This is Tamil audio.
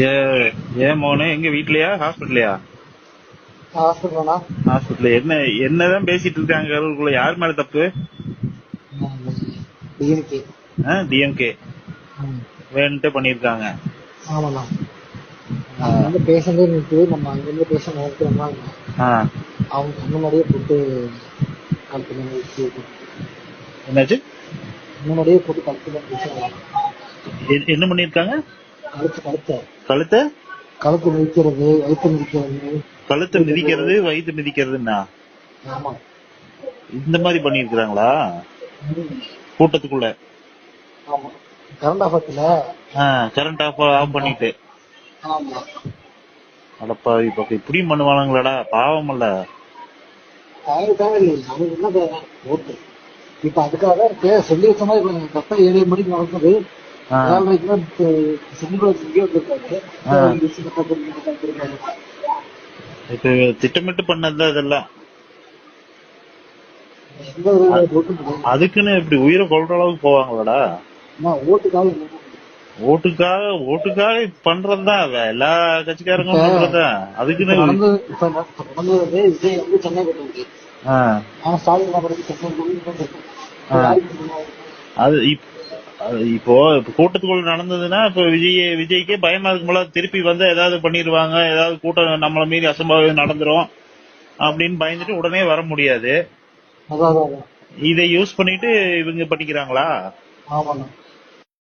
ஏ ஏன் மோனே எங்க வீட்லயா ஹாஸ்பிட்டலையா? ஹாஸ்பிட்டலா? ஹாஸ்பிட்டல் என்னதான் பேசிட்டு இருக்காங்க அவங்களுக்குள்ள? யார் மேல தப்பு? டிஎம்கே. டிஎம்கே வேணுட்டே பண்ணிருக்காங்க. ஆமாண்ணா. அங்கிருந்து பேஷண்டே நிறுத்து, நம்ம அங்கிருந்து பேஷண்ட் நிறுத்துறோம்னா அவங்க முன்னாடியே போட்டு கழுத்துல என்னாச்சு? முன்னாடியே போட்டு கழுத்துல பேசுறாங்க. என்ன பண்ணிருக்காங்க? கழுத்தை கழுத்தை மிதிக்கிறது, வயிற்று மிதிக்கிறது. கழுத்தை மிதிக்கிறது, வயிற்று மிதிக்கிறதுன்னா ஆமா, இந்த மாதிரி பண்ணிருக்காங்களா கூட்டத்துக்குள்ள? ஆமா, கரண்ட் ஆஃபத்துல கரண்ட் ஆஃப் பண்ணிட்டு. ஆமா. அடப்பா, இப்ப இப்படியும் பண்ணுவானுங்களாடா, பாவம் இல்ல. ஓட்டு இப்ப அதுக்காக சொல்லி வச்ச மாதிரி கரெக்டா 7 மணிக்கு நடக்குது. இப்ப திட்டமிட்டு பண்ணதுதான் இதெல்லாம். அதுக்குன்னு இப்படி உயிரை கொள்ற அளவுக்கு போவாங்களாடா? ஓட்டுக்காக பண்றதுதான் எல்லா கட்சிக்காரங்களும் பண்றதுதான். அதுக்குன்னு அது இப்போ கூட்டத்துக்குள்ள நடந்ததுன்னா இப்ப விஜய்க்கே பயமா இருக்கும்போல, திருப்பி வந்து ஏதாவது பண்ணிடுவாங்க, ஏதாவது கூட்டம் நம்மள மீறி அசம்பாவிதம் நடந்துரும் அப்படின்னு பயந்துட்டு உடனே வர முடியாது. இதை யூஸ் பண்ணிட்டு இவங்க பண்ணிக்கிறாங்களா?